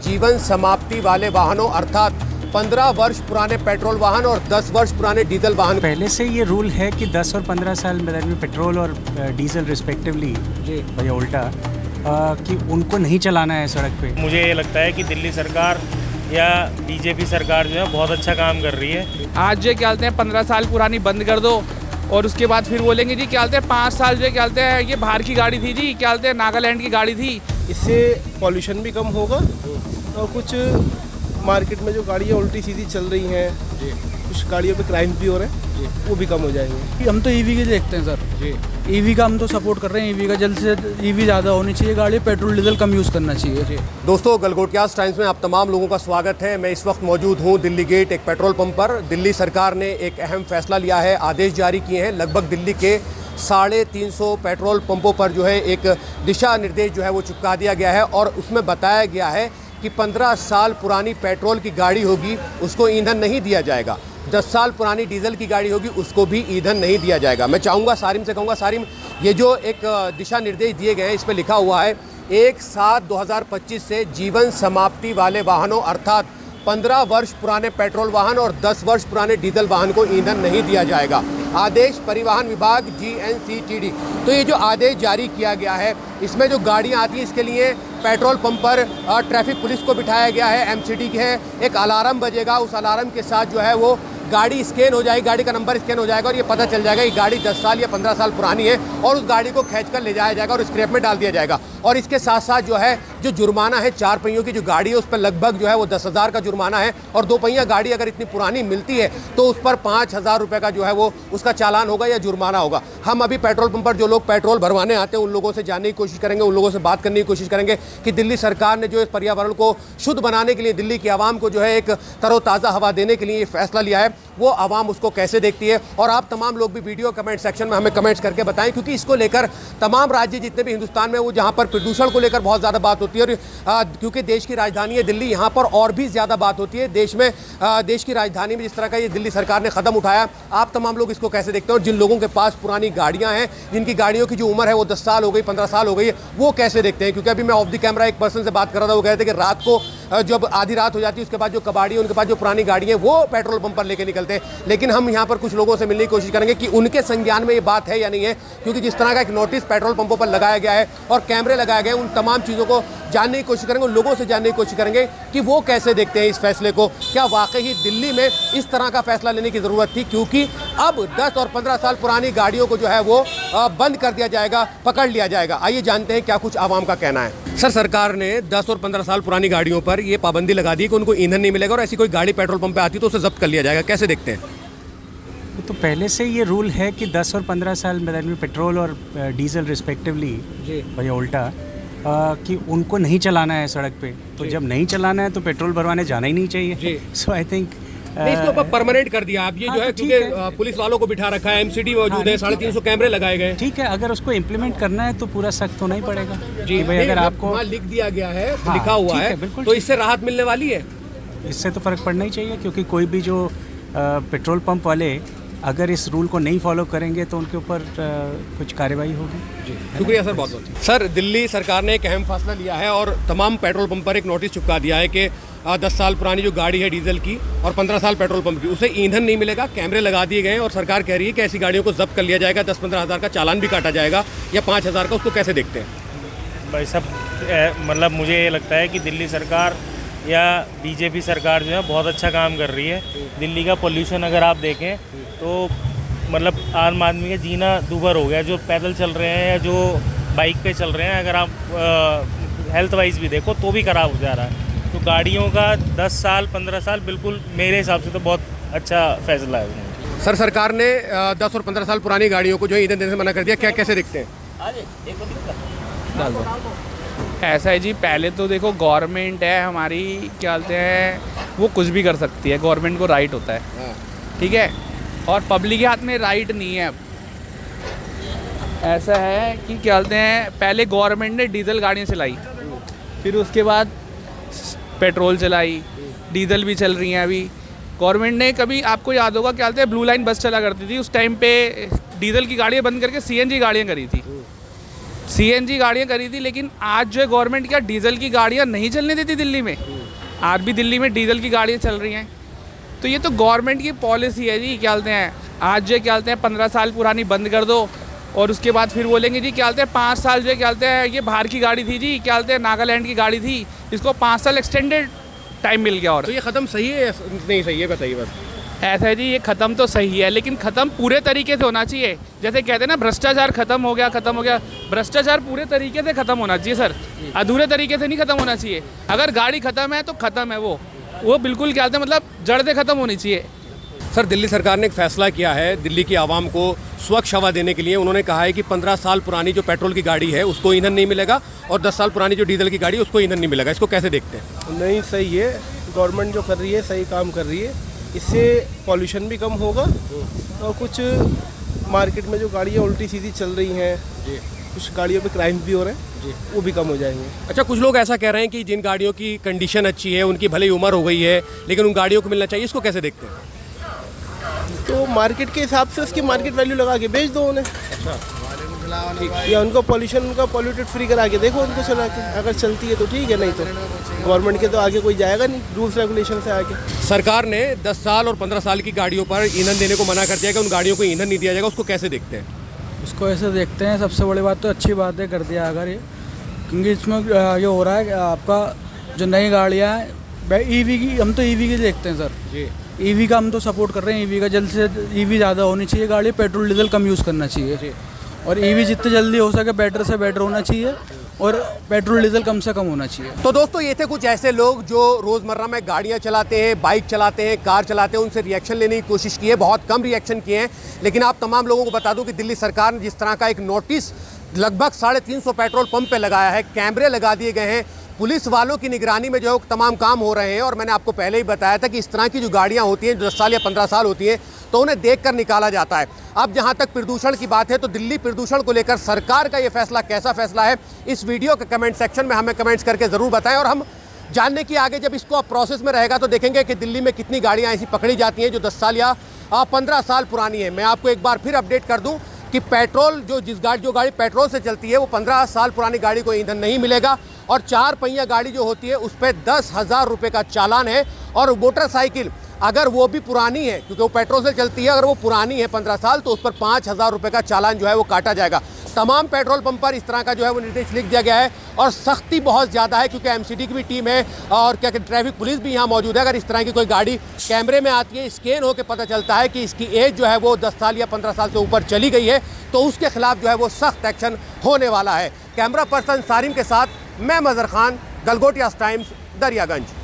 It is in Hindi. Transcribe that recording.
जीवन समाप्ति वाले वाहनों अर्थात 15 वर्ष पुराने पेट्रोल वाहन और 10 वर्ष पुराने डीजल वाहन। पहले से ये रूल है कि 10 और 15 साल में पेट्रोल और डीजल रिस्पेक्टिवली या उल्टा कि उनको नहीं चलाना है सड़क पे। मुझे ये लगता है कि दिल्ली सरकार या बीजेपी सरकार जो है बहुत अच्छा काम कर रही है। आज जो क्या बोलते हैं 15 साल पुरानी बंद कर दो और उसके बाद फिर बोलेंगे जी क्या बोलते हैं 5 साल जो क्या बोलते हैं ये बाहर की गाड़ी थी जी, क्या बोलते हैं नागालैंड की गाड़ी थी। इससे पॉल्यूशन भी कम होगा और कुछ मार्केट में जो गाड़ियाँ उल्टी सीधी चल रही हैं, कुछ गाड़ियों पे क्राइम भी हो रहे हैं, वो भी कम हो जाएंगे। हम तो ईवी के देखते हैं सर, ईवी का हम तो सपोर्ट कर रहे हैं। ईवी का जल्द से ईवी ज़्यादा होनी चाहिए, गाड़ी पेट्रोल डीजल कम यूज़ करना चाहिए। दोस्तों, गलगोटियाज़ टाइम्स में आप तमाम लोगों का स्वागत है। मैं इस वक्त मौजूद हूँ दिल्ली गेट एक पेट्रोल पंप पर। दिल्ली सरकार ने एक अहम फैसला लिया है, आदेश जारी किए हैं। लगभग दिल्ली के 350 पेट्रोल पंपों पर जो है एक दिशा निर्देश जो है वो चिपका दिया गया है और उसमें बताया गया है कि 15 साल पुरानी पेट्रोल की गाड़ी होगी उसको ईंधन नहीं दिया जाएगा, 10 साल पुरानी डीजल की गाड़ी होगी उसको भी ईंधन नहीं दिया जाएगा। मैं चाहूँगा सारिम से कहूँगा, सारिम ये जो एक दिशा निर्देश दिए गए हैं इस पर लिखा हुआ है 1/7/2025 से जीवन समाप्ति वाले वाहनों अर्थात 15 वर्ष पुराने पेट्रोल वाहन और 10 वर्ष पुराने डीजल वाहन को ईंधन नहीं दिया जाएगा। आदेश परिवहन विभाग GNCTD। तो ये जो आदेश जारी किया गया है इसमें जो गाड़ियाँ आती हैं इसके लिए पेट्रोल पंप पर ट्रैफिक पुलिस को बिठाया गया है। MCD की है, एक अलार्म बजेगा, उस अलार्म के साथ जो है वो गाड़ी स्कैन हो जाएगी, गाड़ी का नंबर स्कैन हो जाएगा और ये पता चल जाएगा कि गाड़ी 10 साल या 15 साल पुरानी है और उस गाड़ी को खींचकर ले जाया जाएगा और स्क्रैप में डाल दिया जाएगा। और इसके साथ साथ जो है जो जुर्माना है 4 पहियों की जो गाड़ी है उस पर लगभग जो है वो 10,000 का जुर्माना है और 2 पहिया गाड़ी अगर इतनी पुरानी मिलती है तो उस पर 5,000 रुपये का जो है वो उसका चालान होगा या जुर्माना होगा। हम अभी पेट्रोल पंप पर जो लोग पेट्रोल भरवाने आते हैं उन लोगों से जानने की कोशिश करेंगे, उन लोगों से बात करने की कोशिश करेंगे कि दिल्ली सरकार ने जो इस पर्यावरण को शुद्ध बनाने के लिए, दिल्ली की आवाम को जो है एक तरोताज़ा हवा देने के लिए ये फैसला लिया है, वो आवाम उसको कैसे देखती है। और आप तमाम लोग भी वीडियो कमेंट सेक्शन में हमें कमेंट्स करके बताएं क्योंकि इसको लेकर तमाम राज्य जितने भी हिंदुस्तान में वो जहाँ पर प्रदूषण को लेकर बहुत ज़्यादा बात होती है और क्योंकि देश की राजधानी है दिल्ली, यहाँ पर और भी ज़्यादा बात होती है। देश में देश की राजधानी में जिस तरह का ये दिल्ली सरकार ने कदम उठाया, आप तमाम लोग इसको कैसे देखते हैं और जिन लोगों के पास पुरानी गाड़ियाँ हैं, जिनकी गाड़ियों की जो उम्र है वो 10 साल हो गई, 15 साल हो गई है, वो कैसे देखते हैं। क्योंकि अभी मैं ऑफ द कैमरा एक पर्सन से बात कर रहा था, वो कह रहे थे कि रात को जब आधी रात हो जाती है उसके बाद जो कबाड़ी है उनके पास जो पुरानी गाड़ी है वो पेट्रोल पंप पर लेके निकलते हैं। लेकिन हम यहाँ पर कुछ लोगों से मिलने की कोशिश करेंगे कि उनके संज्ञान में ये बात है या नहीं है, क्योंकि जिस तरह का एक नोटिस पेट्रोल पंपों पर लगाया गया है और कैमरे लगाए गए, उन तमाम चीज़ों को जानने की कोशिश करेंगे, उन लोगों से जानने की कोशिश करेंगे कि वो कैसे देखते हैं इस फैसले को। क्या वाकई ही दिल्ली में इस तरह का फैसला लेने की ज़रूरत थी, क्योंकि अब 10 और 15 साल पुरानी गाड़ियों को जो है वो बंद कर दिया जाएगा, पकड़ लिया जाएगा। आइए जानते हैं क्या कुछ आवाम का कहना है। सर, सरकार ने 10 और 15 साल पुरानी गाड़ियों पर ये पाबंदी लगा दी कि उनको ईंधन नहीं मिलेगा और ऐसी कोई गाड़ी पेट्रोल पंप पे आती तो उसे जब्त कर लिया जाएगा, कैसे देखते हैं? तो पहले से ये रूल है कि 10 और 15 साल में पेट्रोल और डीजल रिस्पेक्टिवली या उल्टा कि उनको नहीं चलाना है सड़क पे। तो जब नहीं चलाना है तो पेट्रोल भरवाने जाना ही नहीं चाहिए। सो आई थिंक इसको ऊपर परमानेंट कर दिया आप, ये जो है क्योंकि पुलिस वालों को बिठा रखा है, MCD मौजूद है, 350 कैमरे लगाए गए। ठीक है, अगर उसको इम्प्लीमेंट करना है तो पूरा सख्त होना ही पड़ेगा जी भाई। अगर आपको लिख दिया गया है, लिखा हुआ है, तो इससे राहत मिलने वाली है। इससे तो फ़र्क पड़ना ही चाहिए, क्योंकि कोई भी जो पेट्रोल पंप वाले अगर इस रूल को नहीं फॉलो करेंगे तो उनके ऊपर कुछ कार्रवाई होगी। शुक्रिया सर, बहुत बहुत। सर, दिल्ली सरकार ने एक अहम फैसला लिया है और तमाम पेट्रोल पंप पर एक नोटिस चिपका दिया है कि 10 साल पुरानी जो गाड़ी है डीजल की और 15 साल पेट्रोल पंप की, उसे ईंधन नहीं मिलेगा। कैमरे लगा दिए गए हैं और सरकार कह रही है कि ऐसी गाड़ियों को जब्त कर लिया जाएगा, 10-15 हज़ार का चालान भी काटा जाएगा या 5,000 का। उसको कैसे देखते हैं भाई साहब? मतलब मुझे ये लगता है कि दिल्ली सरकार या बीजेपी सरकार जो है बहुत अच्छा काम कर रही है। दिल्ली का पोल्यूशन अगर आप देखें तो मतलब आम आदमी का जीना दूभर हो गया, जो पैदल चल रहे हैं या जो बाइक पे चल रहे हैं, अगर आप हेल्थ वाइज भी देखो तो भी ख़राब हो जा रहा है। तो गाड़ियों का 10 साल 15 साल बिल्कुल मेरे हिसाब से तो बहुत अच्छा फैसला है। सर, सरकार ने 10 और 15 साल पुरानी गाड़ियों को जो ईंधन देने से मना कर दिया, क्या कैसे देखते हैं? ऐसा है जी, पहले तो देखो गवर्नमेंट है हमारी, क्या बोलते हैं वो कुछ भी कर सकती है, गवर्नमेंट को राइट होता है, ठीक है, और पब्लिक के हाथ में राइट नहीं है। अब ऐसा है कि क्या बोलते हैं पहले गवर्नमेंट ने डीजल गाड़ियाँ चलाई, फिर उसके बाद पेट्रोल चलाई, डीजल भी चल रही हैं अभी। गवर्नमेंट ने कभी, आपको याद होगा क्या बोलते हैं ब्लू लाइन बस चला करती थी, उस टाइम पे डीजल की गाड़ियाँ बंद करके CNG गाड़ियाँ करी थी, CNG गाड़ियाँ करी थी। लेकिन आज जो है गवर्नमेंट क्या डीजल की गाड़ियाँ नहीं चलने देती दिल्ली में। आज भी दिल्ली में डीजल की गाड़ियाँ चल रही हैं। तो ये तो गवर्नमेंट की पॉलिसी है जी। क्या बोलते हैं, आज जो क्या बोलते हैं 15 साल पुरानी बंद कर दो और उसके बाद फिर बोलेंगे जी क्या बोलते हैं 5 साल जो क्या बोलते हैं ये बाहर की गाड़ी थी जी, क्या बोलते हैं नागालैंड की गाड़ी थी, इसको 5 साल एक्सटेंडेड टाइम मिल गया। और तो ये ख़त्म सही है या नहीं सही है, बताइए बस। ऐसा है जी, ये ख़त्म तो सही है लेकिन ख़त्म पूरे तरीके से होना चाहिए। जैसे कहते हैं ना भ्रष्टाचार ख़त्म हो गया। भ्रष्टाचार पूरे तरीके से ख़त्म होना चाहिए सर, अधूरे तरीके से नहीं ख़त्म होना चाहिए। अगर गाड़ी ख़त्म है तो ख़त्म है वो बिल्कुल क्या बोलते हैं मतलब जड़ से ख़त्म होनी चाहिए। सर, दिल्ली सरकार ने एक फैसला किया है दिल्ली की आवाम को स्वच्छ हवा देने के लिए। उन्होंने कहा है कि 15 साल पुरानी जो पेट्रोल की गाड़ी है उसको ईंधन नहीं मिलेगा और 10 साल पुरानी जो डीजल की गाड़ी है उसको ईंधन नहीं मिलेगा। इसको कैसे देखते हैं? नहीं, सही है, गवर्नमेंट जो कर रही है सही काम कर रही है। इससे पॉल्यूशन भी कम होगा और कुछ मार्केट में जो गाड़ियाँ उल्टी सीधी चल रही हैं, कुछ गाड़ियों पे क्राइम भी हो रहे हैं, वो भी कम हो जाएंगे। अच्छा, कुछ लोग ऐसा कह रहे हैं कि जिन गाड़ियों की कंडीशन अच्छी है, उनकी भले ही उम्र हो गई है, लेकिन उन गाड़ियों को मिलना चाहिए। इसको कैसे देखते हैं? तो मार्केट के हिसाब से उसकी मार्केट वैल्यू लगा के बेच दो उन्हें। या उनको पॉल्यूशन उनका पॉल्यूटेड फ्री करा के देखो उनको चला के, अगर चलती है तो ठीक है, नहीं तो गवर्नमेंट के तो आगे कोई जाएगा नहीं रूल्स रेगुलेशन से आगे। सरकार ने 10 साल और 15 साल की गाड़ियों पर ईंधन देने को मना कर दिया कि उन गाड़ियों को ईंधन नहीं दिया जाएगा। उसको कैसे देखते हैं? इसको ऐसे देखते हैं, सबसे बड़ी बात तो अच्छी बात है कर दिया अगर ये, क्योंकि इसमें ये हो रहा है कि आपका जो नई गाड़ियाँ हैं ईवी की, हम तो ईवी की देखते हैं सर जी। ईवी का हम तो सपोर्ट कर रहे हैं। ईवी का जल्द से ईवी ज़्यादा होनी चाहिए गाड़ी, पेट्रोल डीजल कम यूज़ करना चाहिए और ईवी जितने जल्दी हो सके बेटर से बेटर होना चाहिए और पेट्रोल डीजल कम से कम होना चाहिए। तो दोस्तों, ये थे कुछ ऐसे लोग जो रोज़मर्रा में गाड़ियाँ चलाते हैं, बाइक चलाते हैं, कार चलाते हैं। उनसे रिएक्शन लेने की कोशिश की है, बहुत कम रिएक्शन किए हैं। लेकिन आप तमाम लोगों को बता दूं कि दिल्ली सरकार ने जिस तरह का एक नोटिस लगभग 350 पेट्रोल पंप पे लगाया है, कैमरे लगा दिए गए हैं, पुलिस वालों की निगरानी में जो तमाम काम हो रहे हैं। और मैंने आपको पहले ही बताया था कि इस तरह की जो गाड़ियाँ होती हैं 10 साल या 15 साल होती हैं तो उन्हें देखकर निकाला जाता है। अब जहाँ तक प्रदूषण की बात है तो दिल्ली प्रदूषण को लेकर सरकार का ये फैसला कैसा फैसला है, इस वीडियो के कमेंट सेक्शन में हमें कमेंट्स करके ज़रूर बताएं। और हम जानने की आगे जब इसको अब प्रोसेस में रहेगा तो देखेंगे कि दिल्ली में कितनी गाड़ियाँ ऐसी पकड़ी जाती हैं जो 10 साल या 15 साल पुरानी है। मैं आपको एक बार फिर अपडेट कर दूँ कि पेट्रोल जो गाड़ी पेट्रोल से चलती है वो 15 साल पुरानी गाड़ी को ईंधन नहीं मिलेगा और 4 पहिया गाड़ी जो होती है उस पर 10,000 रुपये का चालान है। और मोटरसाइकिल अगर वो भी पुरानी है, क्योंकि वो पेट्रोल से चलती है, अगर वो पुरानी है 15 साल तो उस पर 5,000 रुपये का चालान जो है वो काटा जाएगा। तमाम पेट्रोल पंप पर इस तरह का जो है वो निर्देश लिख दिया गया है और सख्ती बहुत ज़्यादा है, क्योंकि एमसीडी की भी टीम है और क्या कहते ट्रैफिक पुलिस भी यहाँ मौजूद है। अगर इस तरह की कोई गाड़ी कैमरे में आती है, स्कैन होकर पता चलता है कि इसकी एज जो है वो 10 साल या 15 साल से ऊपर चली गई है तो उसके खिलाफ जो है वो सख्त एक्शन होने वाला है। कैमरा पर्सन सारिम के साथ मैं मज़हर खान, गलगोटिया टाइम्स, दरियागंज।